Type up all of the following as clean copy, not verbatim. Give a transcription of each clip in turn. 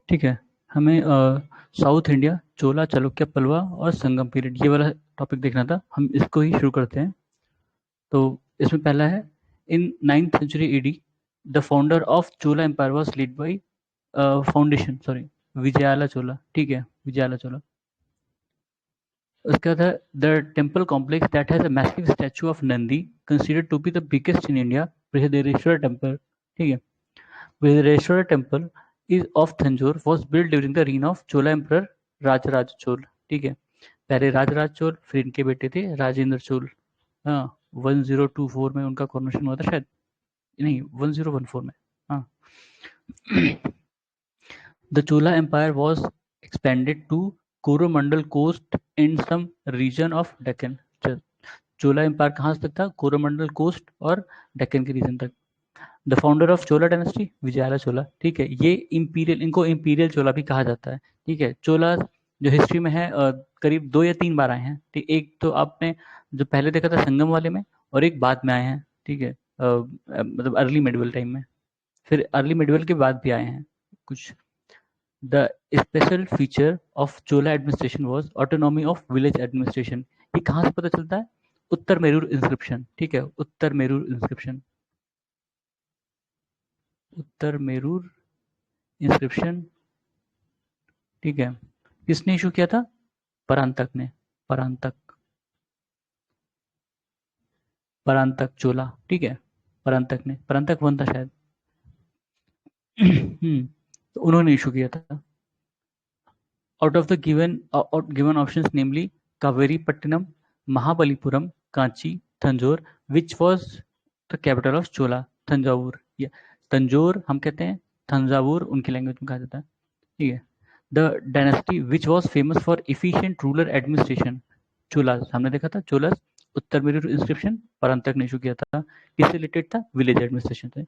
ठीक है। हमें साउथ इंडिया, चोला, चालुक्य, पल्लवा और संगम पीरियड, ये वाला टॉपिक देखना था। हम इसको ही शुरू करते हैं। तो इसमें पहला है, in 9th century AD the founder of Chola empire was lead by foundation, sorry, Vijayala Chola. ठीक है, विजयाला चोला। उसके बाद है the temple complex that has a massive statue of Nandi considered to be the biggest in India, Brihadeshwara temple. ठीक है, Brihadeshwara temple is of Tanjore was build during the reign of Chola emperor Rajaraja Chola. ठीक है, पहले राजराज चोल, फिर इनके बेटे थे राजेंद्र चोल। हाँ, 1024 में उनका कॉरोनेशन हुआ था शायद, नहीं 1014 में। हाँ। The Chola Empire was expanded to Coromandel coast and some region of Deccan. Chola empire कहाँ तक था? कोरोमंडल कोस्ट और डेक्कन के रीजन तक। The founder of Chola dynasty Vijayala Chola. ठीक है, ये इंपीरियल, इनको इंपीरियल चोला भी कहा जाता है। ठीक है, चोला जो हिस्ट्री में है करीब 2 या 3 बार आए हैं। ठीक, एक तो आपने जो पहले देखा था संगम वाले में, और एक बाद में आए हैं। ठीक है, मतलब अर्ली मेडिवल टाइम में, फिर अर्ली मेडिवल के बाद भी आए हैं कुछ। The special feature of Chola administration was autonomy of village administration. ये कहाँ से पता चलता है? उत्तर मेरूर इंस्क्रिप्शन। ठीक है, उत्तर मेरूर इंस्क्रिप्शन, उत्तर मेरूर इंस्क्रिप्शन। ठीक है, किसने इशू किया था? परांतक ने, परांतक, परांतक चोला। ठीक है, परांतक ने, परांतक वन था शायद। तो उन्होंने इशू किया था। Out of the given options namely Kaveri Pattanam, Mahabalipuram, Kanchi, Tanjore, which was the capital of Chola? Thanjavur, या तंजौर हम कहते हैं, तंजावुर उनकी लैंग्वेज में कहा जाता है। ठीक है, the dynasty which was famous for efficient rural administration? Cholas, हमने देखा था चोलास, उत्तर मेरूर इंस्क्रिप्शन, परांतक ने इशू किया था। किससे रिलेटेड था? विलेज एडमिनिस्ट्रेशन से।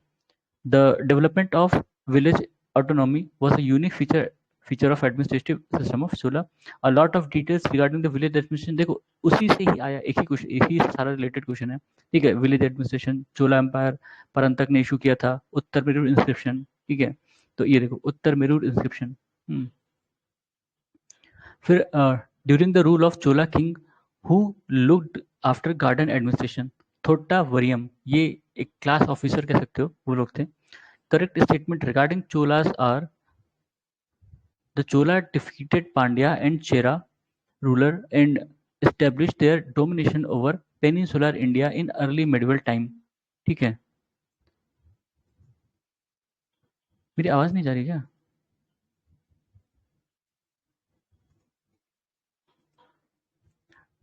The development of village autonomy was a unique feature of administrative system of Chola. A lot of details regarding the village administration, देखो उसी से ही आया, एक ही क्वेश्चन, एक ही सारा रिलेटेड क्वेश्चन है। ठीक है, विलेज एडमिनिस्ट्रेशन, चोला एम्पायर, परांतक ने इशू किया था, उत्तर मेरूर इंस्क्रिप्शन। ठीक है, तो ये देखो उत्तर मेरूर इंस्क्रिप्शन। फिर during the rule of Chola king who looked after garden administration, Thotta Variyam, ये एक क्लास ऑफिसर कह सकते हो, वो लोग थे। Correct statement regarding Cholas are the Chola defeated Pandya and Chera ruler and established their domination over peninsular India in early medieval time. ठीक है, मेरी आवाज नहीं जा रही क्या?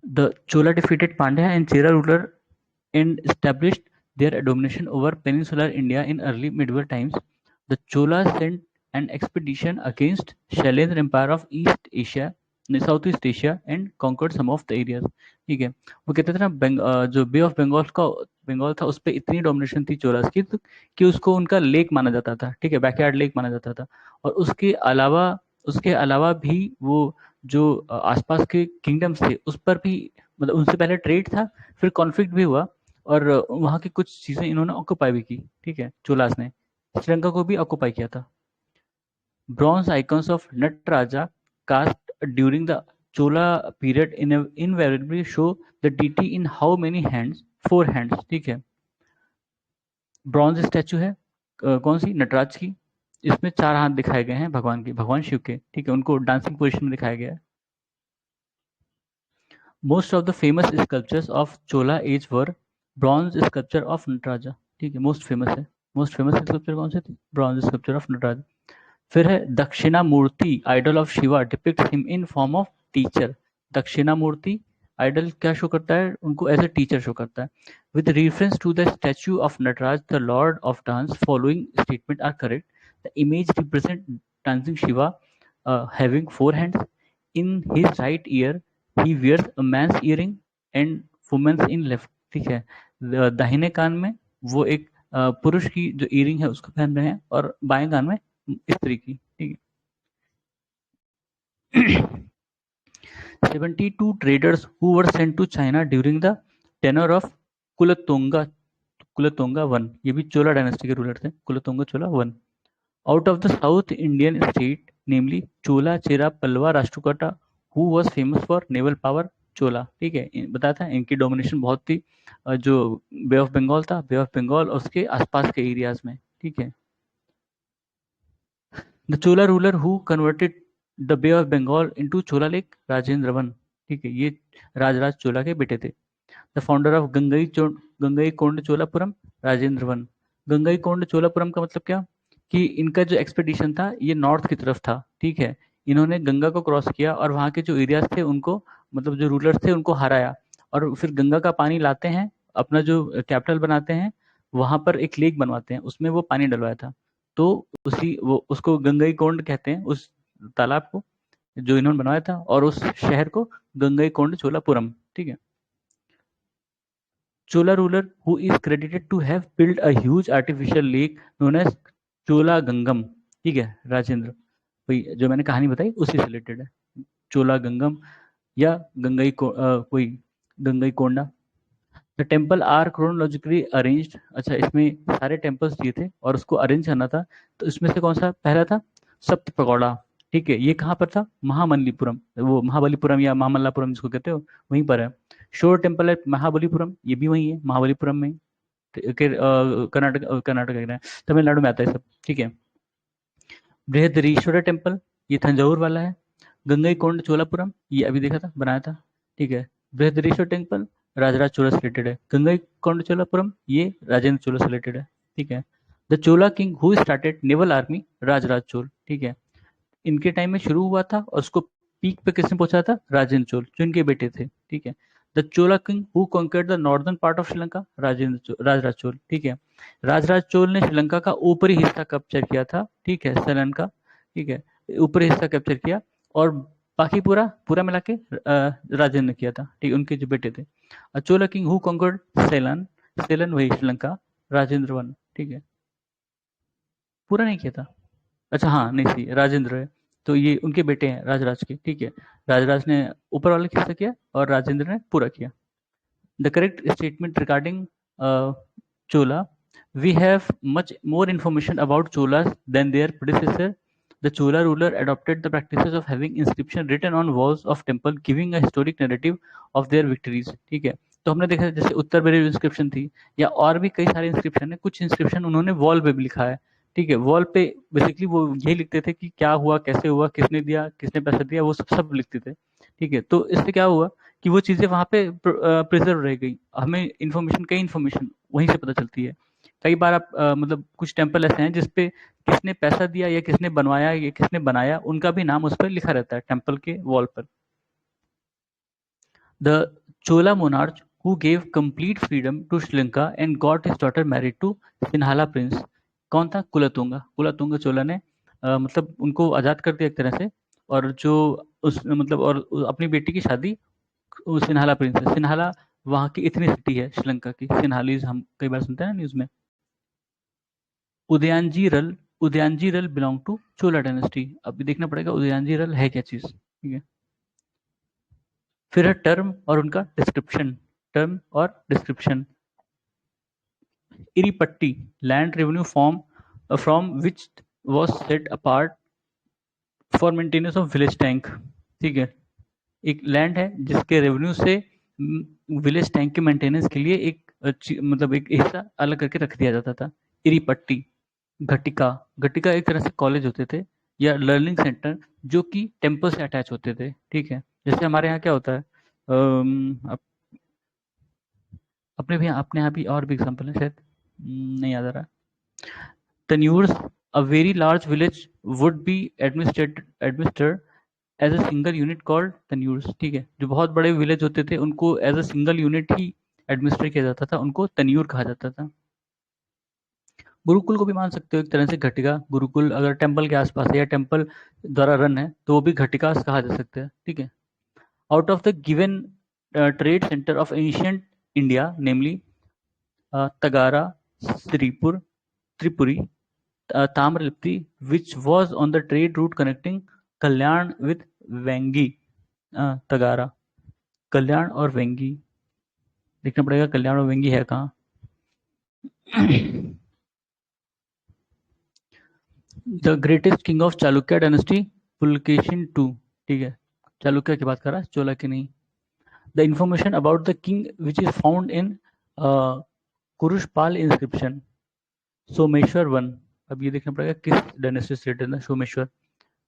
The Chola defeated Pandya and Chera ruler and established their domination over peninsular India in early medieval times. The Cholas sent an expedition against Shailendra Empire of East Asia, Southeast Asia and conquered some of the areas. ठीक है, वो कहते थे ना, जो बे of Bengal का बंगाल था, उस पर इतनी डोमिनेशन थी चोलास की कि उसको उनका लेक माना जाता था। ठीक है, बैकयार्ड लेक माना जाता था। और उसके अलावा भी वो जो आसपास के किंगडम्स थे उस पर भी, मतलब उनसे पहले ट्रेड था, फिर कॉन्फ्लिक्ट भी हुआ, और वहाँ की कुछ चीज़ें इन्होंने ऑक्यूपाई भी की। ठीक है, चोलास ने श्रीलंका को भी ऑक्यूपाई किया था। Bronze icons of Nataraja cast during the Chola period invariably show the deity in how many hands? 4 hands. ठीक है, ब्रॉन्ज स्टैचू है कौन सी? नटराज की। इसमें 4 हाथ दिखाए गए हैं भगवान के, भगवान शिव के। ठीक है, उनको डांसिंग पोजिशन में दिखाया गया है। Most of the famous sculptures of Chola age were bronze sculpture of Nataraja। ठीक है, मोस्ट फेमस है। मोस्ट फेमस स्कल्पचर कौन से थे? Bronze sculpture of Nataraj. फिर है Dakshinamurti, idol of Shiva, depicts him in form of teacher. Dakshinamurti idol क्या शो करता है? उनको एज ए टीचर शो करता है। With reference to the statue of Nataraj the lord of dance, following statement are correct. The image represent dancing Shiva having 4 hands. In his right ear he wears a man's earring and women's in left। ठीक है, दाहिने कान में वो एक पुरुष की जो earring है उसको पहन रहे हैं, और बाएं कान में स्त्री की। ठीक है। 72 traders who were sent to China during the tenure of Kulothunga, Kulothunga one, ये भी चोला डायनेस्टी के रूलर थे, Kulothunga Chola one. Out of the south Indian state namely Chola Chera Pallava Rashtrakuta who was famous for naval power Chola. ठीक है, बताया था इनकी डोमिनेशन बहुत थी जो बे ऑफ बंगाल था, बे ऑफ बंगाल और उसके आसपास के एरियाज में। ठीक है, the Chola ruler who converted the bay of Bengal into Chola lake Rajendra one. ठीक है, ये राजराज चोला के बेटे थे। The founder of Gangai Kond Cholapuram Rajendra one. Gangai कोंड चोलापुरम का मतलब क्या कि इनका जो एक्सपेडिशन था ये नॉर्थ की तरफ था। ठीक है, इन्होंने गंगा को क्रॉस किया और वहाँ के जो एरियाज थे उनको, मतलब जो रूलर्स थे उनको हराया, और फिर गंगा का पानी लाते हैं, अपना जो कैपिटल बनाते हैं, वहां पर एक लेक बनवाते हैं, उसमें वो पानी डलवाया था। तो उसी वो उसको गंगई कोंड कहते हैं, उस तालाब को जो इन्होंने बनवाया था, और उस शहर को गंगई कोंड चोलापुरम। ठीक है, Chola ruler who is credited to have built a huge artificial lake known as Chola Gangnam. ठीक है, राजेंद्र, वही जो मैंने कहानी बताई उसी से रिलेटेड है, चोला गंगम या कोई Gangai Konda. The temple are chronologically arranged. अच्छा, इसमें सारे टेम्पल्स दिए थे और उसको अरेंज करना था, तो इसमें से कौन सा पहला था? सप्त पगोड़ा। ठीक है, ये कहाँ पर था? महामल्लीपुरम, वो महाबलीपुरम या महामल्लापुरम जिसको कहते हो, वहीं पर है। शोर टेम्पल है महाबलीपुरम, ये भी वहीं है, महाबलीपुरम में। कर्नाटक, कर्नाटक कह रहे हैं, तमिलनाडु में आता है सब। ठीक है, बृहदरीश्वर टेम्पल, ये तंजौर वाला है। गंगई कोंड चोलापुरम, ये अभी देखा था, बनाया था। ठीक है, बृहदरीश्वर टेम्पल राजराज चोला से रिलेटेड है। गंगई कोंड चोलापुरम ये राजेंद्र चोला से रिलेटेड है। ठीक है, the Chola king who started naval army Rajaraja Chola. ठीक है, इनके टाइम में शुरू हुआ था और उसको पीक पे किसने पहुंचा था? राजेंद्र चोल, जो इनके बेटे थे। ठीक है, the Chola king who conquered the northern part of Sri Lanka Rajaraja Chola. ठीक है, राजराज चोल ने श्रीलंका का ऊपरी हिस्सा कैप्चर किया था। ठीक है, सेलन का। ठीक है, ऊपरी हिस्सा कैप्चर किया, और बाकी पूरा पूरा मिला के राजेंद्र ने किया था। ठीक है, उनके जो बेटे थे। चोला king who conquered Selan, Selan वही श्रीलंका, राजेंद्र वन। ठीक है, पूरा नहीं किया था। अच्छा हाँ, नहीं सही, राजेंद्र है, तो ये उनके बेटे हैं राजराज के। ठीक है, राजराज ने ऊपर वाले किस्सा किया और राजेंद्र ने पूरा किया। The correct statement regarding Chola, we have much more information about cholas than their predecessor. The chola ruler adopted the practices of having inscription written on walls of temple giving a historic narrative of their victories. ठीक है, तो हमने देखा जैसे उत्तर Bareilly inscription थी, या और भी कई सारे इंस्क्रिप्शन है, कुछ इंस्क्रिप्शन उन्होंने वॉल पे भी लिखा है। ठीक है, वॉल पे बेसिकली वो यही लिखते थे कि क्या हुआ, कैसे हुआ, किसने दिया, किसने पैसा दिया, वो सब सब लिखते थे। ठीक है, तो इससे क्या हुआ कि वो चीज़ें वहाँ पे प्रिजर्व रह गई, हमें इन्फॉर्मेशन, कई इन्फॉर्मेशन वहीं से पता चलती है। कई बार आप मतलब कुछ टेम्पल ऐसे हैं जिसपे किसने पैसा दिया या किसने बनवाया या किसने बनाया, उनका भी नाम उस पर लिखा रहता है टेम्पल के वॉल पर। The Chola monarch who gave complete freedom to Sri Lanka and got his daughter married to Sinhala prince. कौन था? कुलतुंगा। कुलतुंगा चोला ने मतलब उनको आज़ाद कर दिया एक तरह से, और जो उस मतलब और अपनी बेटी की शादी सिन्हाला प्रिंस है। सिन्हाला वहाँ की इतनी सिटी है श्रीलंका की, सिन्हालीज हम कई बार सुनते हैं ना न्यूज़ में। उदयनजीरल, उदयनजीरल बिलोंग टू चोला डायनेस्टी। अभी देखना पड़ेगा उदयनजीरल है क्या चीज़। ठीक है, फिर है टर्म और उनका डिस्क्रिप्शन। टर्म और description. Eripatti, land revenue form from which was set apart for maintenance of village tank। ठीक है, एक लैंड है जिसके रेवेन्यू से विलेज टैंक के मेंटेनेंस के लिए एक मतलब एक हिस्सा अलग करके रख दिया जाता था। इरीपट्टी। घटिका, घटिका एक तरह से कॉलेज होते थे या लर्निंग सेंटर जो कि टेम्पल से अटैच होते थे। ठीक है, जैसे हमारे यहाँ क्या होता है, अपने भी अपने यहाँ भी और भी एग्जाम्पल है शायद, नहीं याद आ रहा। Tenures, a very large village would be administered as a single unit called Taniyurs. ठीक है, जो बहुत बड़े विलेज होते थे उनको एज अ सिंगल यूनिट ही एडमिनिस्ट्रेट किया जाता था, उनको तन्यूर कहा जाता था। गुरुकुल को भी मान सकते हो एक तरह से, घटिका गुरुकुल अगर टेम्पल के आसपास है या टेम्पल द्वारा रन है तो वो भी घटिका कहा जा सकता है। ठीक है, out of the given trade centre of ancient India namely Tagara, Sripur, Tripuri, Tamralipti, which was on the trade route connecting Kalyan with Vengi. Tagara, Kalyan और वेंगी, देखना पड़ेगा कल्याण और वेंगी है कहाँ। The greatest king of Chalukya dynasty Pulakeshin two, ठीक है, चालुक्य की बात कर रहा है, चोला की नहीं। The information about the king which is found in Kurushpal inscription, Someshwar one. अब ये देखना पड़ेगा किस डायनेस्टी से रिलेटेड है सोमेश्वर।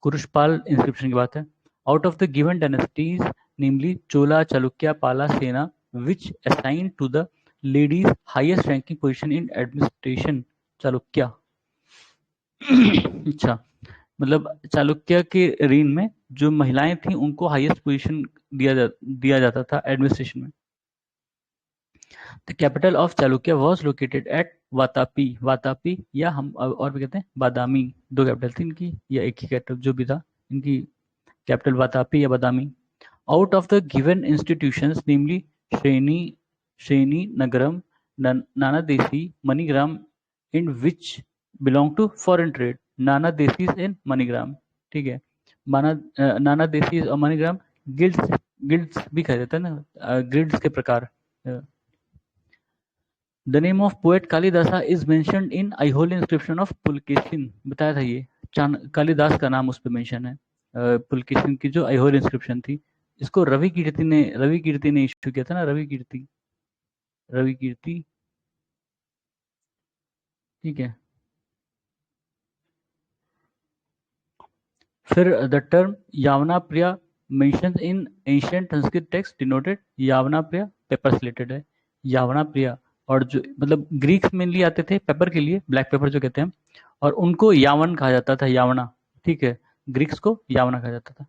कुरुशपाल इंस्क्रिप्शन की बात है। Out of the given dynasties namely Chola, Chalukya, Pala, Sena, which assign to the ladies highest ranking position in administration, Chalukya. अच्छा, मतलब चालुक्य के रेन में जो महिलाएं थी उनको हाईएस्ट पोजीशन दिया जाता था एडमिनिस्ट्रेशन में। The capital of Chalukya was located at Vatapi, Vatapi या हम और भी कहते हैं बादामी, दो कैपिटल थी इनकी या एक ही कैपिटल जो भी था, इनकी कैपिटल वातापी या Badami. Out of the given institutions namely Shreni, Shreni Nagaram, Nana Desi, Manigram, in which belong to foreign trade, Nana Desi in MoneyGram, ठीक है। नाना देसी और मनीग्राम गिल्ड्स, गिल्ड्स भी कह देते हैं ना, गिल्ड्स के प्रकार। The name of poet Kalidasa is mentioned in Aihole inscription of Pulakeshin, बताया था ये, कालिदास का नाम उस पर मेंशन है, पुलकेशिन की जो आइहोल इंस्क्रिप्शन थी। इसको रवि कीर्ति ने इश्यू किया था ना, रवि कीर्ति, ठीक है। फिर the term Yavana Priya mention in ancient Sanskrit text denoted, Yavana Priya paper से रिलेटेड है, यावना प्रिया। और जो मतलब ग्रीक्स मेनली आते थे पेपर के लिए, ब्लैक पेपर जो कहते हैं, और उनको यावन कहा जाता था, यावना, ठीक है, ग्रीक्स को यावना कहा जाता था।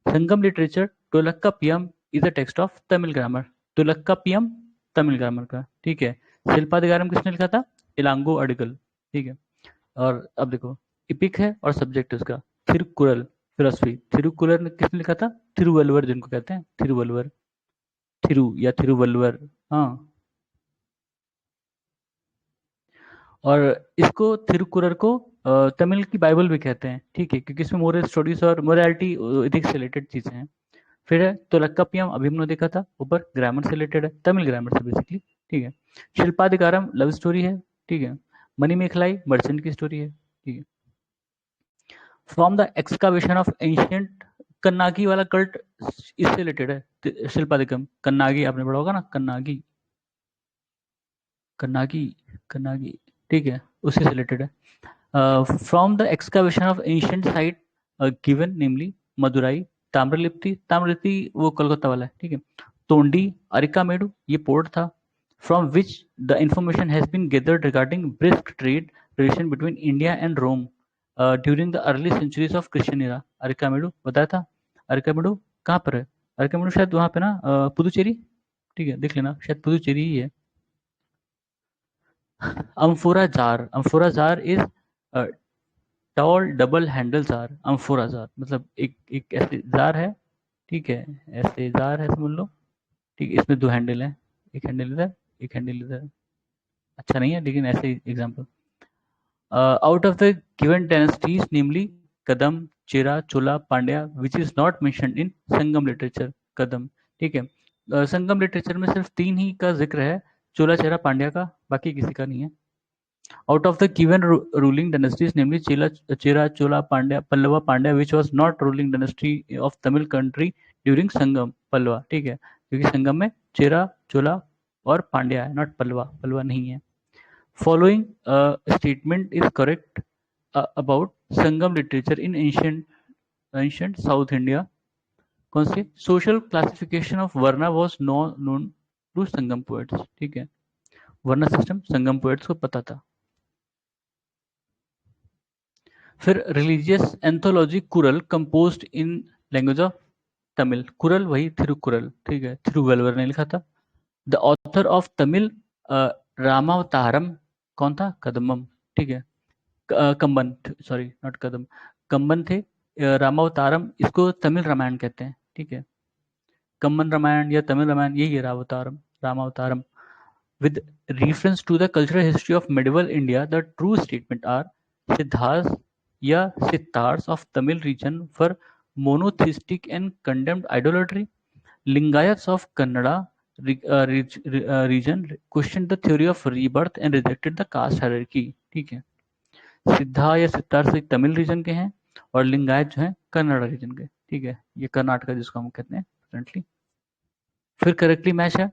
Sangam literature Tolkappiyam is a text of Tamil grammar, Tolkappiyam Tamil grammar का, ठीक है। शिल्पाधिकारम किसने लिखा था, इलांगो अडिगल, ठीक है। और अब देखो इपिक है और सब्जेक्ट उसका थिरुकुरल, फिलोसफी, थिरुकुरल ने किसने लिखा था, थिरुवल्वर जिनको कहते हैं, थिरुवल्वर, थिरु या थिरुवल्वर, हाँ। और इसको थिरुकुरल को तमिल की बाइबल भी कहते हैं, ठीक है, क्योंकि इसमें मोरल स्टोरीज और मोरालिटी एथिक्स से रिलेटेड चीजें हैं। फिर है तोलक्कापियम, अभी हमने देखा था ऊपर, ग्रामर से रिलेटेड है, तमिल ग्रामर से बेसिकली, ठीक है। शिल्पाधिकारम लव स्टोरी है, ठीक है। मणिमेखलाई मर्चेंट की स्टोरी है, ठीक है। From the excavation of ancient, Kannagi वाला कल्ट इससे रिलेटेड है, शिल्पाधिकम, कन्नागी आपने पढ़ा होगा ना, कन्नागी, कन्नागी, कन्नागी, ठीक है, उससे रिलेटेड है। From the excavation of ancient site given namely Madurai, Tamralipti वो कोलकाता वाला है, ठीक है। तोंडी, अरिकामेडू ये पोर्ट था। From which the information has been gathered regarding brisk trade relation between India and Rome during the early centuries of Christian era, Arikamedu बताया था। अरिकामेडू कहाँ पर है, अरिकामेडू शायद वहाँ पे ना पुदुचेरी, ठीक है, देख लेना, शायद पुदुचेरी ही है। अम्फोरा jar is tall double handle jar, अम्फोरा jar मतलब एक ऐसे जार है, ठीक है, ऐसे जार है समझ लो, ठीक है, इसमें दो हैंडल है, एक हैंडल इधर, एक हैंडल इधर, अच्छा नहीं है लेकिन ऐसे example. Out of the given dynasties namely Kadam, Chera, Chola, Pandya, which is not mentioned in Sangam literature, Kadam, ठीक है। संगम लिटरेचर में सिर्फ 3 ही का जिक्र है, चोला, चेरा, पांड्या का, बाकी किसी का नहीं है। Out of the given ruling dynasties, namely Chera, Chola, Pandya, Pallava, Pandya, which was not ruling dynasty of Tamil country during Sangam, Pallava, ठीक है, क्योंकि संगम में चेरा, चोला और पांड्या है, नॉट पल्लवा, पल्लवा नहीं है। Following statement is correct about Sangam literature in ancient South India. कौन से social classification of Varna was known to Sangam poets, ठीक है, वर्ना सिस्टम संगम पोएट्स को पता था। फिर religious anthology Kural composed in language of Tamil, Kural वही थिरुकुरल, ठीक है, थिरुवल्वर ने लिखा था। The author of Tamil Ramavataram कौन था, कदम्बम, ठीक है, कंबन, सॉरी नॉट कदम, कंबन थे। रामावतारम इसको तमिल रामायण कहते हैं, ठीक है, कंबन रामायण या तमिल रामायण यही है, रामावतारम। With reference to the cultural history of medieval India, the true statement are Siddhas या Siddhars of Tamil region were monotheistic and condemned idolatry. Lingayats of Kannada region questioned the theory of rebirth and rejected the caste hierarchy, ठीक है। सिद्धा या सिद्धार से Tamil reason के हैं, और लिंगायत जो है कन्नड़ रीजन के, ठीक है, ये कर्नाटका जिसको हम कहते हैं करंटली। फिर करेक्टली मैच है,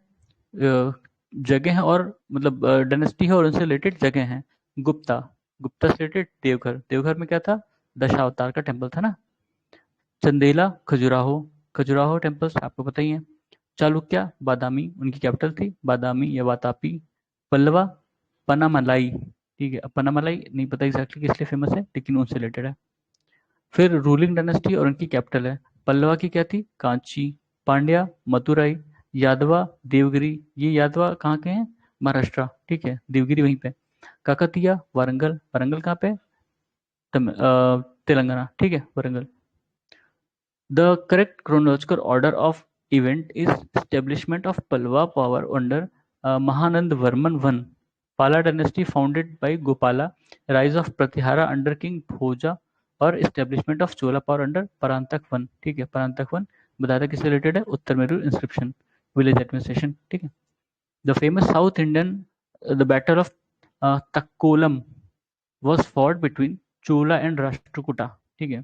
जगह है और मतलब डायनेस्टी है और उनसे रिलेटेड जगह है। गुप्ता, गुप्ता से रिलेटेड देवघर, देवघर में क्या था, दशावतार का टेम्पल था ना। चंदेला, खजुराहो, खजुराहो टेम्पल्स आपको पता ही है। चालुक्य, बादामी, उनकी कैपिटल थी बादामी या वातापी। पल्लवा, पनामलाई, ठीक है, अब पनामलाई नहीं पता एग्जैक्टली किस लिए फेमस है, लेकिन उनसे रिलेटेड है। फिर रूलिंग डायनेस्टी और उनकी कैपिटल है। पल्लवा की क्या थी, कांची। पांड्या, मदुरई। यादवा, देवगिरी, ये यादवा कहाँ के हैं, महाराष्ट्र, ठीक है, देवगिरी वहीं पे। काकतिया, वारंगल, वारंगल कहाँ पे, तेलंगाना, ठीक है, Warangal. The correct chronological order of event is establishment of Pallava power under Mahanand Varman I, Pala dynasty founded by Gopala, rise of Pratihara under King Bhoja और establishment of Chola power under Parantak I, ठीक है, Parantak I बताया था किससे related है, उत्तर Meru inscription, village administration, ठीक है। The famous south Indian, the battle of Takkolam was fought between Chola and Rashtrakuta, ठीक है।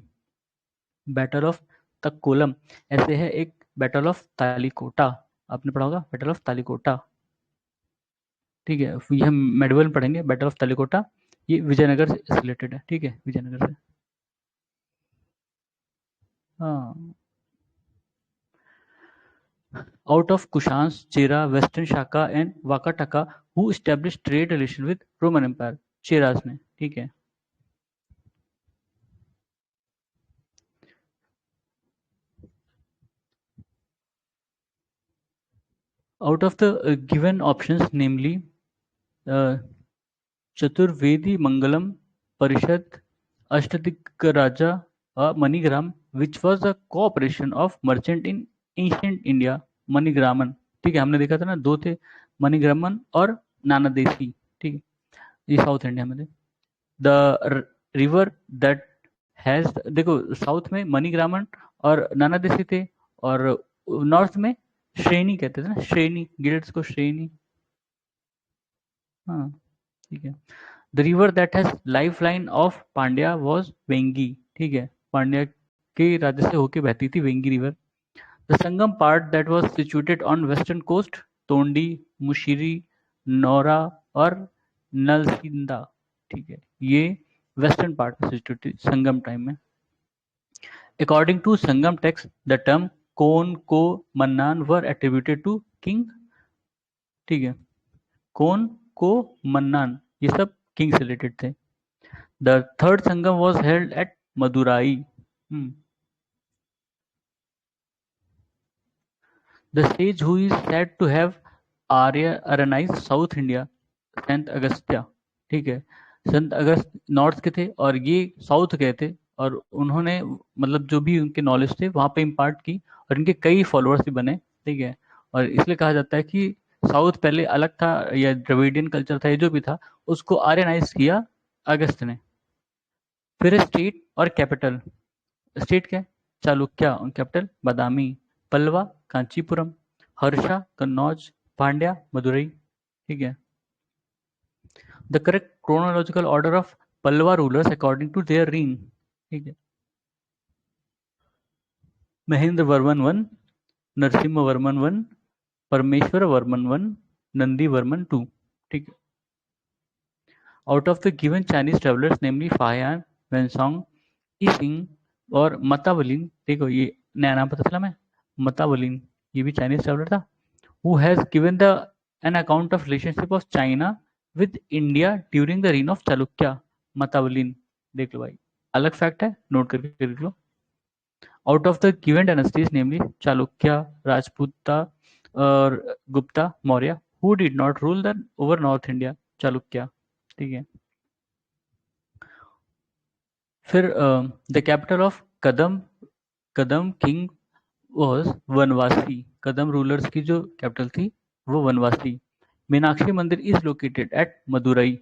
बैटल ऑफ तक्कोलम, ऐसे है एक बैटल ऑफ तालिकोटा, आपने पढ़ा होगा बैटल ऑफ तालिकोटा, ठीक है, ये हम मेडवल में पढ़ेंगे बैटल ऑफ तालिकोटा, ये विजयनगर से रिलेटेड है, ठीक है, विजयनगर से। हाँ, out of Kushans, Chera, western Shaka and Vakataka who establish trade relation with Roman empire, Cheras ने, ठीक है। Out of the given options, namely Chaturvedi Mangalam, Parishad, Ashtadikraja, Manigram, which was a cooperation of merchant in ancient India, Manigraman, ठीक है, हमने देखा था ना, दो थे, मणिग्रामन और नानादेशी, ठीक है, ये साउथ इंडिया में थे। द रिवर दैट हैज, देखो साउथ में मणिग्रामन और नानादेशी थे, और नॉर्थ में श्रेणी कहते थे ना, श्रेणी, गिल्ड्स को श्रेणी, हाँ, ठीक है। The river that has life line of Pandya was Vengi, ठीक है, पांड्या के राज्य से होके बहती थी Vengi river. The Sangam part that was situated on western coast, Tondi, Mushiri, Naura और नलसिंदा, ठीक है, ये वेस्टर्न पार्ट में सिचुएटेड संगम टाइम में। According to Sangam text, the term Kon Ko Mannan were attributed to king, ठीक है, कोन को मन्नान ये सब किंग से रिलेटेड थे। The third Sangam was held at Madurai. The sage who is said to have Aryanized south India, Sant Agastya, ठीक है, संत अगस्त नॉर्थ के थे और ये साउथ गए थे, और उन्होंने मतलब जो भी उनके नॉलेज थे वहाँ पे इम्पार्ट की, और इनके कई फॉलोअर्स भी बने, ठीक है, और इसलिए कहा जाता है कि साउथ पहले अलग था, या द्रविडियन कल्चर था, ये जो भी था, उसको आर्यनाइज किया अगस्त ने। फिर स्टेट और कैपिटल, स्टेट क्या है, चालुक्य, और कैपिटल बादामी। पल्लवा, कांचीपुरम। हर्षा, कन्नौज। पांड्या, मदुरई, ठीक है। The correct chronological order of Pallava rulers according to their reign, ठीक है, Mahendra Varman one, Narasimha Varman one, Parameshwara Varman one, Nandi Varman two, ठीक है। Out of the given Chinese travellers, namely Fahien, वेंसोंग, इसिंग और मतावलिन, देखो ये नया नाम पता चला मैं, मतावलिन, ये भी चाइनीज ट्रेवलर था। Who has given the an account of relationship of China with India during the reign of Chalukya, Matwanlin, देख लो भाई, अलग फैक्ट है, नोट करके देख लो। Out of the given dynasties, namely Chalukya, Rajputa और Gupta, Maurya, who did not rule the over north India, Chalukya, ठीक है। फिर the capital of Kadam, Kadam king was Vanavasi, Kadam rulers की जो कैपिटल थी वो वनवासी। मीनाक्षी मंदिर is located at Madurai.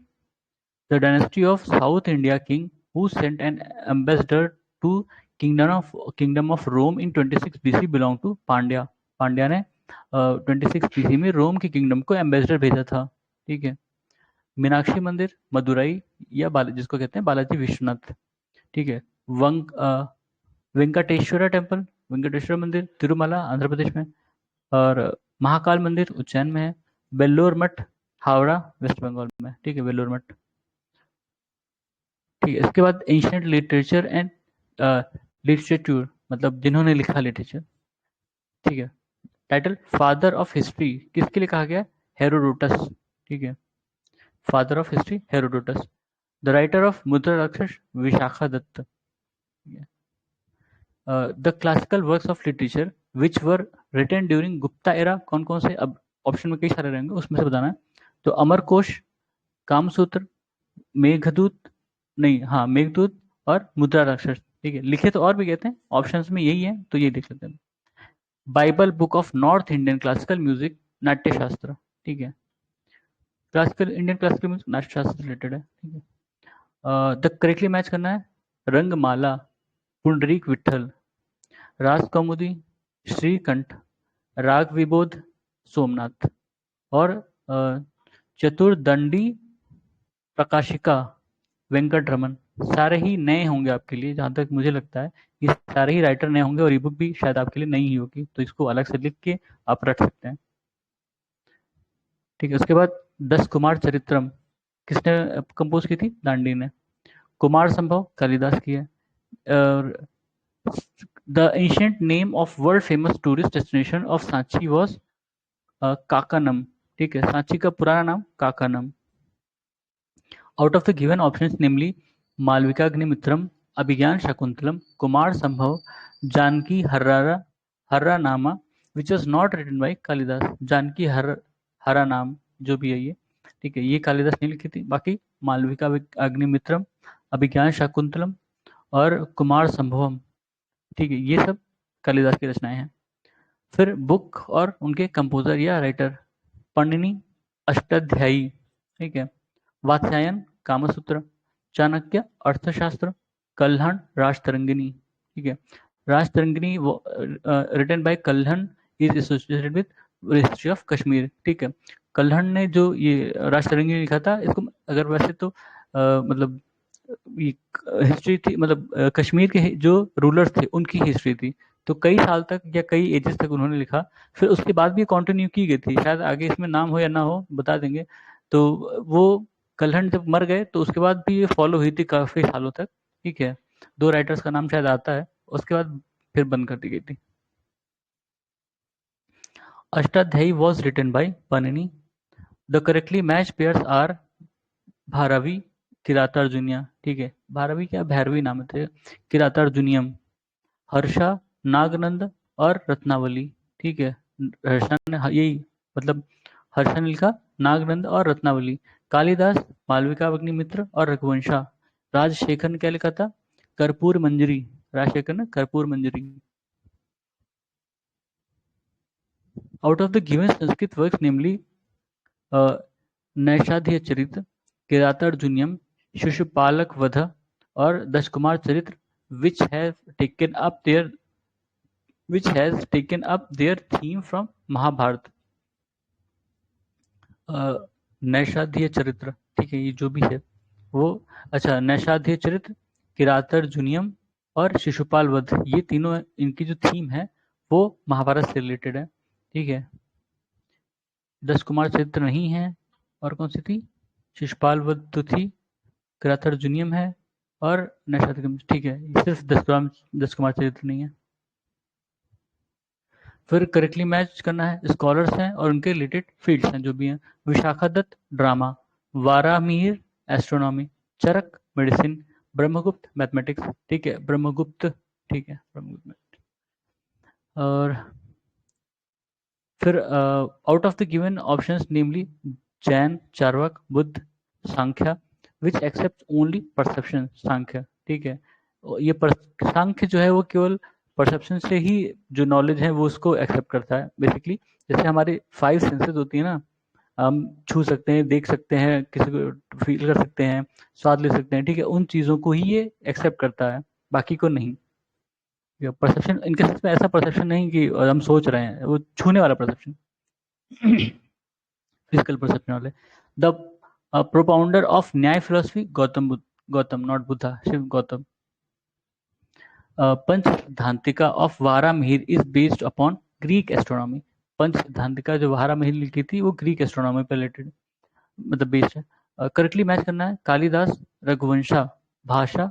The dynasty of south India king who sent an ambassador to kingdom of Rome in 26 BC belong to Pandya, Pandya ने 26 BC में रोम के किंगडम को एम्बेसडर भेजा था, ठीक है। मीनाक्षी मंदिर, मदुरई, या जिसको कहते हैं बालाजी विश्वनाथ, ठीक है, वंक वेंकटेश्वरा टेम्पल, वेंकटेश्वर मंदिर तिरुमला आंध्र प्रदेश में, और महाकाल मंदिर उज्जैन में है। बेल्लोर मठ हावड़ा वेस्ट बंगाल में, ठीक है, बेल्लोर मठ। ठीक है, इसके बाद एंशियंट लिटरेचर एंड लिटरेचर, मतलब जिन्होंने लिखा लिटरेचर, ठीक है। टाइटल फादर ऑफ हिस्ट्री किसके लिए कहा गया? हेरोडोटस, ठीक है, father of history Herodotus. The writer of Mudra Rakshasa Vishakha Datta. The classical works of literature which were written during Gupta era, कौन कौन से? अब ऑप्शन में कई सारे रहेंगे, उसमें से बताना है। तो अमरकोश, कामसूत्र, मेघदूत, नहीं हाँ मेघदूत और मुद्रा राक्षस, ठीक है। लिखे तो और भी कहते हैं, ऑप्शंस में यही है तो ये लिख लेते हैं। Bible book of north Indian classical music नाट्य शास्त्र, ठीक है, क्लासिकल इंडियन क्लासिकल म्यूजिक नाट्य शास्त्र रिलेटेड है, ठीक है। द करेक्टली मैच करना है। रंगमाला, पुंडरीक विठल, राजकौमुदी, श्रीकंठ, राग विबोध, सोमनाथ, और चतुर्दंडी प्रकाशिका वेंकट रमन। सारे ही नए होंगे आपके लिए, जहां तक मुझे लगता है ये सारे ही राइटर नए होंगे, और ई बुक भी शायद आपके लिए नई ही होगी, तो इसको अलग से लिख के आप रख सकते हैं, ठीक है। उसके बाद 10 कुमार चरित्रम किसने कंपोज की थी? दांडी ने। कुमार संभव कालिदास की है। और the ancient name of world famous tourist destination of Sanchi was Kakanam, ठीक है, सांची का पुराना नाम Kakanam. Out of the given options namely Malavikagnimitram, Abhigyan Shakuntalam, Kumar Sambhav, Janaki Harrara Harra Nama, which was not written by Kalidas. Janaki Hara नाम जो भी है ये, ठीक है, ये कालिदास ने लिखी थी। बाकी मालविका अग्निमित्रम, अभिज्ञान शाकुंतलम और कुमार संभवम, ठीक है, ये सब कालिदास की रचनाएं हैं। फिर बुक और उनके कंपोजर या राइटर, पणिनि अष्टाध्यायी, ठीक है, वात्स्यायन कामसूत्र, चाणक्य अर्थशास्त्र, कल्हण राजतरंगिणी, ठीक है। Rajatarangini written by Kalhana is associated with history of Kashmir, ठीक है। कल्हण ने जो ये राजतरंगिणी लिखा था, इसको अगर वैसे तो मतलब ये हिस्ट्री थी, मतलब कश्मीर के जो रूलर्स थे उनकी हिस्ट्री थी, तो कई साल तक या कई एजेस तक उन्होंने लिखा। फिर उसके बाद भी कंटिन्यू की गई थी, शायद आगे इसमें नाम हो या ना हो बता देंगे। तो वो कल्हण जब मर गए तो उसके बाद भी ये फॉलो हुई थी काफी सालों तक, ठीक है। 2 राइटर्स का नाम शायद आता है, उसके बाद फिर बंद कर दी गई थी। Ashtadhyayi was written by Panini. The correctly match pairs are Bharavi Kiratarjuniya, ठीक है, भारवी क्या भैरवी नाम थे, किरातार्जुनियम, हर्षा, नागनंद और रत्नावली, ठीक है। हर्षा ने यही मतलब हर्षा ने लिखा नागनंद और रत्नावली। कालिदास, मालविका अग्निमित्र और रघुवंशा। राजशेखर ने क्या लिखा था? कर्पूर मंजरी, राजशेखर ने Karpur Manjari. Out of the given Sanskrit works namely Naishadhya Charitra, Kiratarjuniyam, शिशुपालक वध और दश कुमार चरित्र, which has taken up their theme from Mahabharat. नैषाध्य चरित्र, ठीक है, ये जो भी है वो, अच्छा, नैषाध्य चरित्र, किरातार्जुनियम और शिशुपाल वध, ये तीनों इनकी जो थीम है वो महाभारत से रिलेटेड है, ठीक है। दस कुमार चरित्र नहीं है, और कौन सी थी? शिशुपाल वध तो थी, किरातार्जुनियम है और नैषाध्य, ठीक है, सिर्फ दस कुमार चरित्र नहीं है। फिर करेक्टली मैच करना है, स्कॉलर्स हैं और उनके रिलेटेड फील्ड्स हैं जो भी हैं। Vishakha Datta drama, Varahamihir astronomy, Charak medicine, Brahmagupta mathematics, ठीक है, ब्रह्मगुप्त, ठीक है, ब्रह्मगुप्त। और फिर out of the given options namely Jain, Charvak, Buddha, Sankhya, which accept only perception, Sankhya, ठीक है। ये सांख्य जो है वो केवल परसेप्शन से ही जो नॉलेज है वो उसको एक्सेप्ट करता है बेसिकली। जैसे हमारे 5 सेंसेस होती है ना, हम छू सकते हैं, देख सकते हैं, किसी को फील कर सकते हैं, स्वाद ले सकते हैं, ठीक है, उन चीज़ों को ही ये एक्सेप्ट करता है, बाकी को नहीं। परसेप्शन इनके सेंस में ऐसा परसेप्शन नहीं कि हम सोच रहे हैं, वो छूने वाला परसेप्शन, फिजिकल परसेप्शन वाले। The propounder of Nyaya philosophy Gautam Buddha, Gautam not Buddha, Shiv Gautam. Panch Siddhantika of Varahamihir is based upon Greek astronomy. Panch Siddhantika जो वारामिहिर लिखी थी वो ग्रीक एस्ट्रोनॉमी पे रिलेटेड मतलब बेस्ड है। करेक्टली मैच करना है। कालिदास, रघुवंशा, भाषा,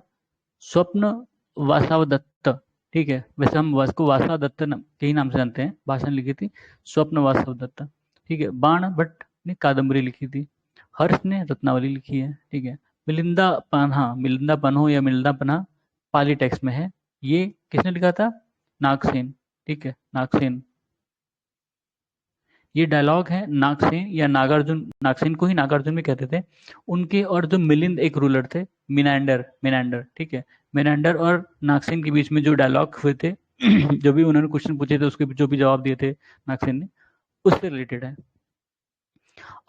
स्वप्न वासवदत्त। ठीक है, वैसे हम उसको वासवदत्त के ही नाम से जानते हैं। भाषा ने लिखी थी स्वप्न वासवदत्त। ठीक है, बाण भट्ट ने कादम्बरी लिखी थी। हर्ष ने रत्नावली लिखी है। ठीक है, मिलिंदा पन्हा, मिलिंदा पन्हो या मिलिंदा पन्हा पाली टेक्स्ट में है। ये किसने लिखा था? नागसेन। ठीक है, नागसेन। ये डायलॉग है नागसेन या नागार्जुन, नागसेन को ही नागार्जुन भी कहते थे। उनके और जो मिलिंद एक रूलर थे, मिनांडर, मिनांडर। ठीक है, मिनांडर और नागसेन के बीच में जो डायलॉग हुए थे जो भी उन्होंने क्वेश्चन पूछे थे उसके जो भी जवाब दिए थे नागसेन ने, उससे रिलेटेड है।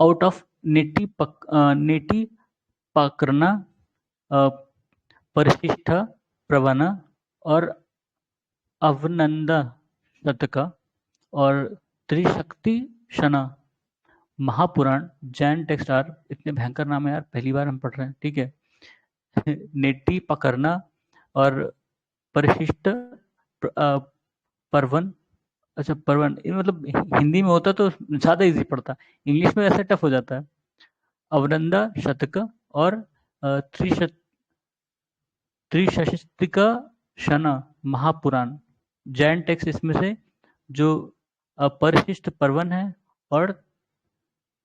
आउट ऑफ नेटी पकरना, परिशिष्ट प्रवण और अवनंद शतक और त्रिशक्ति शना महापुराण जैन टेक्स्ट आर। इतने भयंकर नाम है यार, पहली बार हम पढ़ रहे हैं। ठीक है नेटी पकड़ना और परिशिष्ट पर्वन। अच्छा पर्वन, ये मतलब हिंदी में होता तो ज्यादा इजी पड़ता, इंग्लिश में ऐसा टफ हो जाता है। अवनंदा शतक और त्रिशतिक शना महापुराण जैन टेक्स्ट। इसमें से जो परिशिष्ट पर्वन है और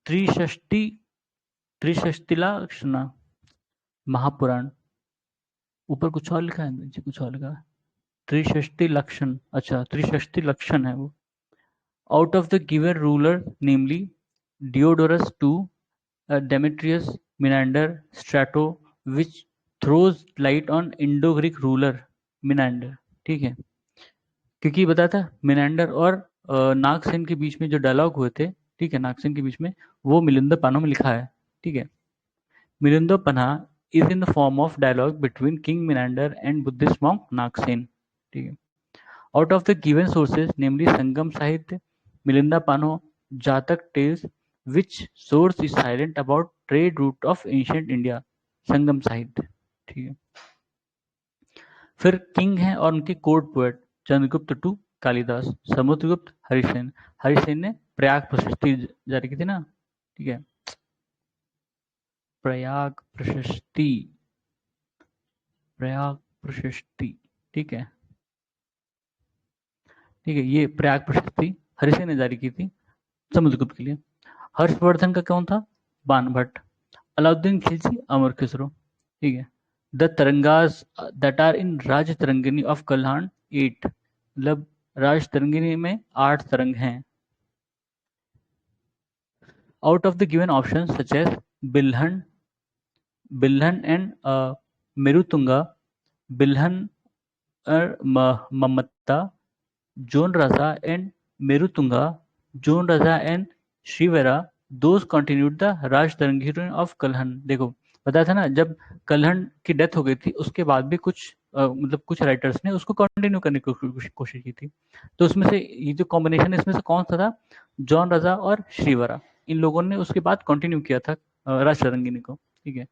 त्रिषष्टि त्रिशस्तिलाक्षणा महापुराण। ऊपर कुछ और लिखा है, नीचे कुछ और लिखा है। त्रिषष्टि लक्षण, अच्छा त्रिषष्टि लक्षण है वो। Out of the given ruler namely Diodorus two, Demetrius, Menander, Strato, which throws light on Indo Greek ruler Menander. ठीक है, क्योंकि बताया था मिनांडर और नागसेन के बीच में जो डायलॉग हुए थे, ठीक है, नागसेन के बीच में, वो मिलिंद पन्हा में लिखा है। ठीक है, Milind panha is in the form of dialogue between King Menander and Buddhist monk Naksen. ठीक है, out of the given sources, namely Sangam Sahitya, Milinda Pano, Jatak tales, which source is silent about trade route of ancient India? संगम साहित्य। ठीक है, फिर king है और उनके court poet Chandragupta two Kalidasa, Samudragupta, Harisena. Harisena ने प्रयाग प्रशस्ति जारी की थी ना। ठीक है, प्रयाग प्रशस्ति, प्रयाग प्रशस्ति। ठीक है, ठीक है, ये प्रयाग प्रशस्ति हरिसेन ने जारी की थी समुद्रगुप्त के लिए। हर्षवर्धन का कौन था? बाण भट्ट। अलाउद्दीन खिलजी, अमर खुसरो। ठीक है, the tarangas that are in Rajatarangini of Kalyan 8, मतलब राज तरंगिनी में 8 तरंग हैं। Out of the given options such as Bilhana, Bilhana and Merutunga, Bilhana Mammata, Jonaraja and Merutunga, Jonaraja and Shrivara, those continued the Rajatarangini of Kalhana. देखो बताया था ना, जब कलहन की डेथ हो गई थी उसके बाद भी कुछ मतलब कुछ राइटर्स ने उसको कंटिन्यू करने की कोशिश की थी। तो उसमें से ये जो कॉम्बिनेशन इसमें से कौन सा था? जॉन राजा और श्रीवरा, इन लोगों ने उसके बाद कंटिन्यू किया था राज तरंगिनी को। ठीक है,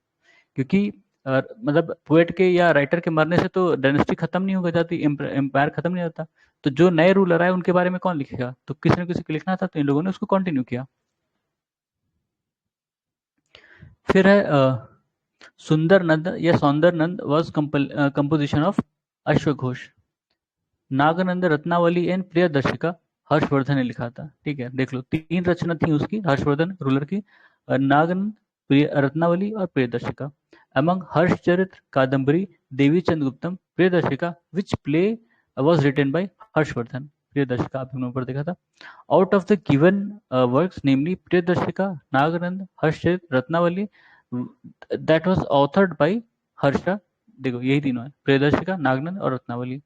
क्योंकि मतलब पोएट के या राइटर के मरने से तो डायनेस्टी खत्म नहीं हो जाती, एम्पायर खत्म नहीं होता। तो जो नए रूलर आए उनके बारे में कौन लिखेगा? तो किसी न किसी को लिखना था, तो इन लोगों ने उसको कंटिन्यू किया। फिर है सुंदर नंद या Saundarananda was composition of अश्वघोष। नागनंद रत्नावली एंड प्रियदर्शिका हर्षवर्धन ने लिखा था। ठीक है, देख लो 3 रचना थी उसकी, हर्षवर्धन रूलर की, नागनंद, रत्नावली और Priyadarshika. Among Harshacharitra, Kadambari, Devi Chandraguptam, Priyadarshika, which play was written by Harshavardhana. Priyadarshika आपने ऊपर देखा था। Out of the given works namely Priyadarshika, Nagananda, Harshacharitra, Ratnavali, that was authored by Harsha. देखो यही तीनों है, प्रियदर्शिका, नागनंद और Ratnavali.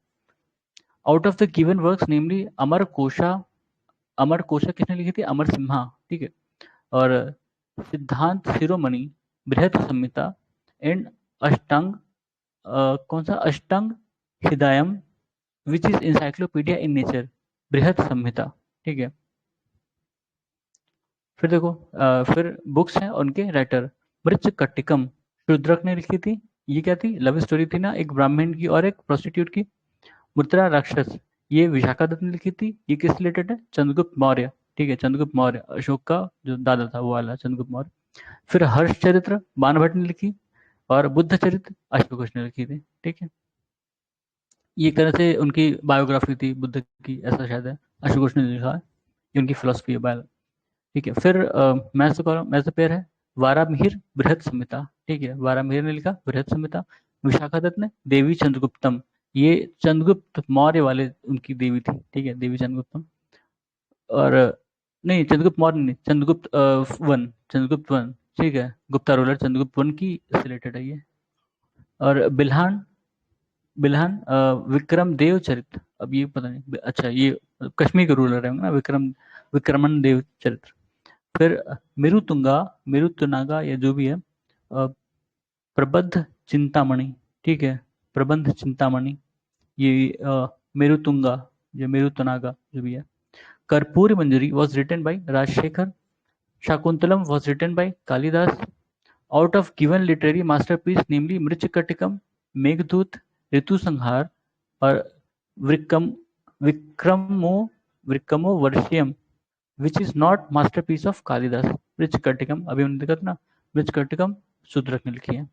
Out of the given works namely Amarakosha, Amarakosha किसने लिखी थी? अमर सिम्हा। ठीक है, और सिद्धांत शिरोमणि, बृहत संहिता एंड अष्टांग, कौन सा? Ashtanga Hridayam, which is encyclopedia in nature, Brihat Samhita. ठीक है, फिर देखो फिर बुक्स हैं उनके राइटर। मृच कट्टिकम शूद्रक ने लिखी थी। ये क्या थी? लव स्टोरी थी ना, एक ब्राह्मण की और एक प्रोस्टिट्यूट की। मुद्रा राक्षस, ये विशाखा दत्त ने लिखी थी। ये किस रिलेटेड है? चंद्रगुप्त मौर्य। ठीक है, चंद्रगुप्त मौर्य, अशोक का जो दादा था वो वाला चंद्रगुप्त मौर्य। फिर हर्ष चरित्र बाणभट्ट ने लिखी, और बुद्ध चरित्र अश्वघोष ने लिखी थी। ठीक है, ये एक तरह से उनकी बायोग्राफी थी बुद्ध की, ऐसा शायद है, अश्वघोष ने लिखा है। ये उनकी फिलोसफी है बायो। ठीक है, फिर मैसोपेर है, वारामिहिर बृहत संहिता। ठीक है, वारामिहिर ने लिखा बृहत संहिता। विशाखा दत्त ने देवी चंद्रगुप्तम, ये चंद्रगुप्त मौर्य वाले उनकी देवी थी। ठीक है, देवी चंद्रगुप्तम। और नहीं, चंद्रगुप्त मौर्य नहीं, चंद्रगुप्त वन, चंद्रगुप्त वन। ठीक है, गुप्ता रूलर चंद्रगुप्त वन की रिलेटेड है ये। और बिल्हान, बिल्हान विक्रम देव चरित्र, अब ये पता नहीं, अच्छा ये कश्मीर के रूलर है ना, विक्रमन देव चरित्र। फिर मेरुतुंगा, मेरुतुनागा, या जो भी है, प्रबंध चिंतामणि। ठीक है, प्रबंध चिंतामणि, ये मेरुतुंगा, ये मेरुतनागा जो भी है। Karpuri Manjari was written by Rajashekhara. Shakuntalam was written by Kalidasa. Out of given literary masterpiece namely Mrichchhakatikam, Meghdoot, Ritu Samhara, और Vikram Vikramo Vikramo Urvashiyam, which is not masterpiece of Kalidasa. Mrichchhakatikam अभी हमने देखा था ना, मृच्छकटिकम शूद्रक ने लिखी है।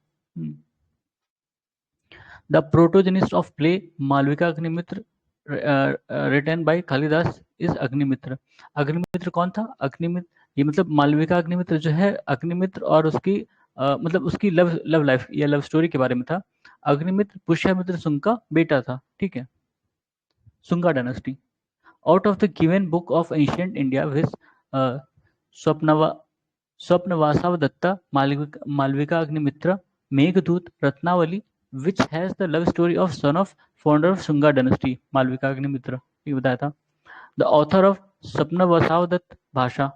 The protagonist of play Malavika Agnimitra, written by Kalidasa, is Agnimitra. Agnimitra कौन था? अग्निमित्र, ये मतलब मालविका अग्निमित्र जो है, अग्निमित्र और उसकी मतलब उसकी लव लाइफ या लव स्टोरी के बारे में था। अग्निमित्र पुष्यमित्र सुंग का बेटा था। ठीक है, Sunga dynasty. Out of the given book of ancient India which Swapnava Swapnavasavadatta, Malavika Agnimitra, Meghdoot, Ratnavali, which has the love story of son of founder of Shunga dynasty, Malavika Agnimitra, ये बताया था। द ऑथर ऑफ स्वप्नवासावदत्त भाषा,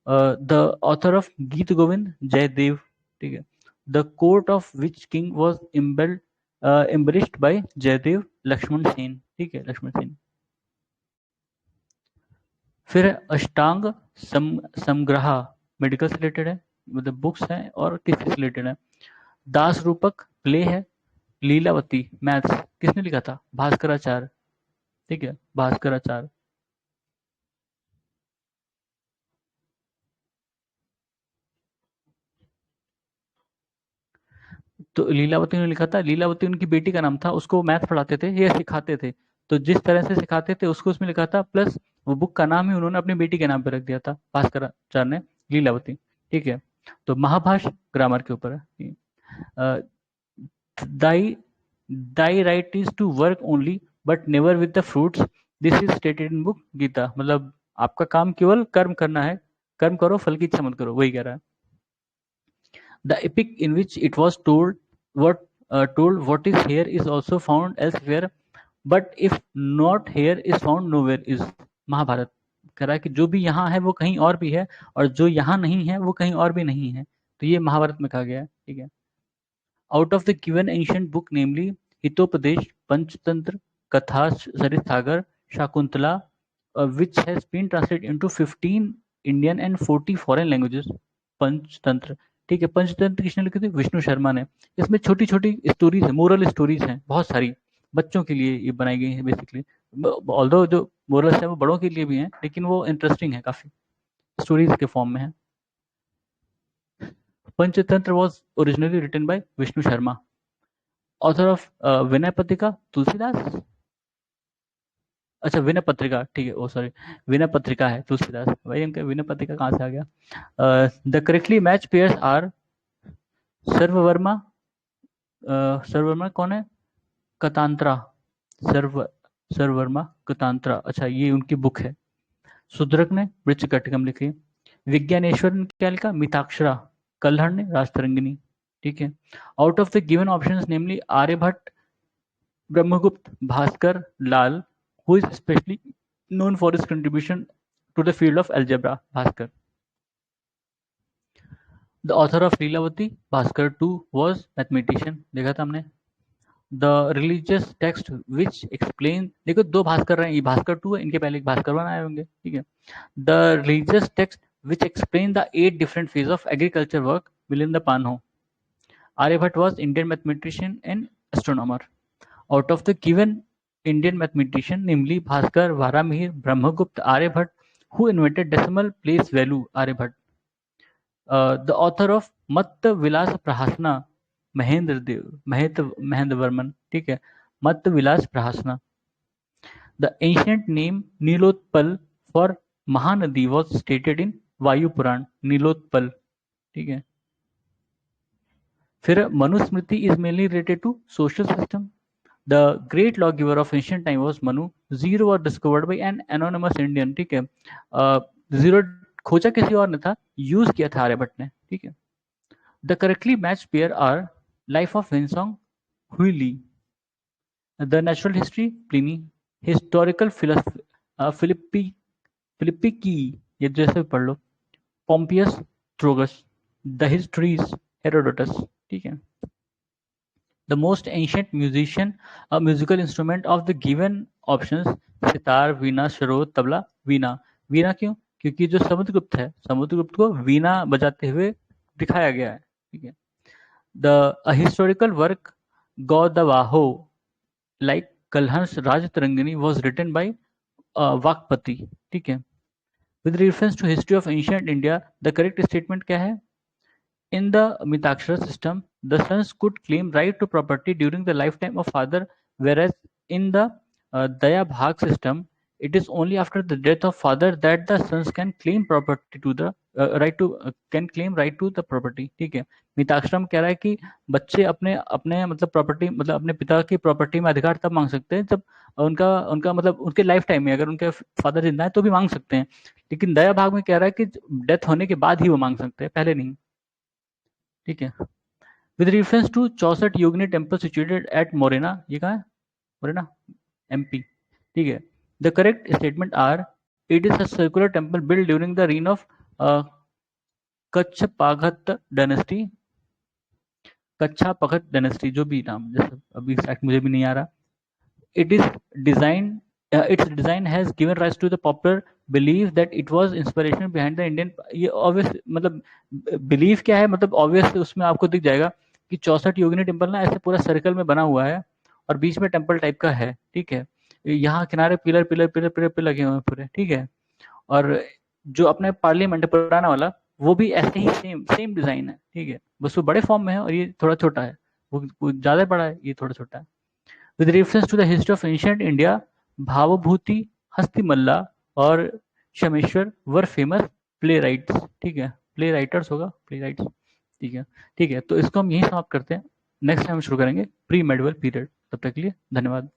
द ऑथर ऑफ गीत गोविंद जयदेव। ठीक है, the court of which king was embellished by Jayadev, Lakshman Sen. ठीक है, लक्ष्मण सेन। फिर अष्टांग समग्रहा, मेडिकल से रिलेटेड है, मतलब बुक्स हैं और किससे रिलेटेड है। दास रूपक प्ले है। लीलावती मैथ्स, किसने लिखा था? भास्कराचार्य। ठीक है, भास्कराचार्य। तो लीलावती ने लिखा था, लीलावती उनकी बेटी का नाम था, उसको मैथ पढ़ाते थे, ये सिखाते थे, तो जिस तरह से सिखाते थे उसको उसमें लिखा था, प्लस वो बुक का नाम ही उन्होंने अपनी बेटी के नाम पे रख दिया था, भास्कराचार्य ने, लीलावती। ठीक है, तो महाभाष्य ग्रामर के ऊपर है। Thy thy right is to work only but never with the fruits, this is stated in book Gita, मतलब आपका काम केवल कर्म करना है, कर्म करो, फल की इच्छा मत करो, वही कह रहा है। The epic in which it was told what is here is also found elsewhere, but if not here is found nowhere is Mahabharat. कह रहा है कि जो भी यहाँ है वो कहीं और भी है, और जो यहाँ नहीं है वो कहीं और भी नहीं है, तो ये महाभारत में कहा गया है। ठीक है, out of the given ancient book namely Hitopadesha, Panchatantra, Katha Saritsagar, Shakuntala, which has been translated into 15 Indian and 40 foreign languages, Panchatantra. ठीक है, पंचतंत्र किसने लिखी थी? विष्णु शर्मा ने। इसमें छोटी छोटी स्टोरीज है, मोरल स्टोरीज हैं बहुत सारी, बच्चों के लिए ये बनाई गई है बेसिकली, ऑल्दो जो मोरल्स है वो बड़ों के लिए भी हैं, लेकिन वो इंटरेस्टिंग है, काफी स्टोरीज के फॉर्म में है। Panchatantra was originally written by Vishnu Sharma. Author of Vinaya Patrika Tulsidas, अच्छा विनय पत्रिका, ठीक है, ओ सॉरी, विनय पत्रिका है तुलसीदास, भाई इनका विनय पत्रिका कहाँ से आ गया। The correctly match pairs are Sarvavarma, Sarvavarma कौन है? कतांत्रा, सर्ववर्मा कतांत्रा, अच्छा ये उनकी बुक है। सुद्रक ने वृक्षकटिकम लिखी। विज्ञानेश्वर ने क्या लिखा? मिताक्षरा। कल्हड़ ने राजतरंगिणी। ठीक है, out of the given options namely Aryabhatta, Brahmagupta, Bhaskar Lal, who is especially known for his contribution to the field of algebra, Bhaskar. The author of Leelavati, Bhaskar too was mathematician, देखा था हमने। The religious text which explain, देखो दो भास्कर हैं, ये भास्कर 2 है, इनके पहले एक भास्कर 1 आए होंगे। ठीक है, the religious text which explain the 8 different phases of agriculture work, Milinda Panho. Aryabhatta was Indian mathematician and astronomer. Out of the given Indian mathematician, namely Bhaskar, Varamihir, Brahmagupta, Aryabhatta, who invented decimal place value, Aryabhatta. The author of Matta Vilas Prahasna, Mahendra Dev, Mahendra Varman, ठीक है, Matta Vilas Prahasna. The ancient name Nilotpal for Mahanadi was stated in Vayu Puran, Nilotpal, ठीक है. फिर Manusmriti is mainly related to social system. The great lawgiver of ancient time was Manu. Zero was discovered by an anonymous Indian, ठीक है. Zero खोजा किसी और ने था, यूज किया था आर्यभट्ट ने, ठीक है. The correctly matched pair are Life of Winsong, Huili. The Natural History, Pliny. Historical Philosophy, Philippici, ये जैसे भी पढ़ लो. Pompeius, Trogus. The Histories, Herodotus, ठीक है. The most ancient musical instrument of the given options, sitar, वीणा, शरोद, तबला, वीणा. वीणा क्यों? क्योंकि जो समुद्रगुप्त है, समुद्रगुप्त को वीणा बजाते हुए दिखाया गया है, ठीक है. A historical work, Gaudavaho, like Kalhans Rajtarangini, was written by Vakpati, ठीक है. With reference to history of ancient India, the correct statement क्या है? In the Mitakshara system, the sons could claim right to property during the lifetime of father, whereas in the Daya Bhag system, it is only after the death of father that the sons can claim property to the can claim right to the property, ठीक है. मिताक्षरम कह रहा है कि बच्चे अपने अपने मतलब प्रॉपर्टी मतलब अपने पिता की प्रॉपर्टी में अधिकार तब मांग सकते हैं जब उनका उनका मतलब उनके लाइफ टाइम में अगर उनके फादर जिंदा है तो भी मांग सकते हैं, लेकिन दया भाग में कह रहा है कि डेथ होने के बाद ही वो मांग सकते हैं, पहले नहीं, ठीक है. With reference to 64 Yogini temple situated at Morena, ये कहाँ है? मोरेना, एमपी, ठीक है. The correct statement are it is a circular temple build during the reign of Kachchhapaghata dynasty, Kachchhapaghata dynasty, जो भी नाम, जैसे अभी एग्जैक्ट मुझे भी नहीं आ रहा. It is design its design has given rise to the popular belief that it was inspiration behind the Indian. ये obvious मतलब belief क्या है, मतलब obvious उसमें आपको दिख जाएगा कि 64 योगिनी टेम्पल ना ऐसे पूरा सर्कल में बना हुआ है और बीच में टेम्पल टाइप का है, ठीक है. यहाँ किनारे pillar pillar pillar pillar pillar लगे हुए हैं पूरे, ठीक है. और जो अपने पार्लियामेंट पुराना वाला वो भी ऐसे ही सेम डिजाइन है, ठीक है. बस वो बड़े फॉर्म में है और ये थोड़ा छोटा है, वो ज्यादा बड़ा है, ये थोड़ा छोटा है. With reference to the history of ancient India, Bhavabhuti, Hastimalla और Shameshwar were famous playwrights, ठीक है. प्ले राइटर्स होगा, प्ले राइट्स, ठीक है. ठीक है, तो इसको हम यहीं समाप्त करते हैं. नेक्स्ट टाइम शुरू करेंगे प्री मेडिवल पीरियड. तब तक के लिए धन्यवाद.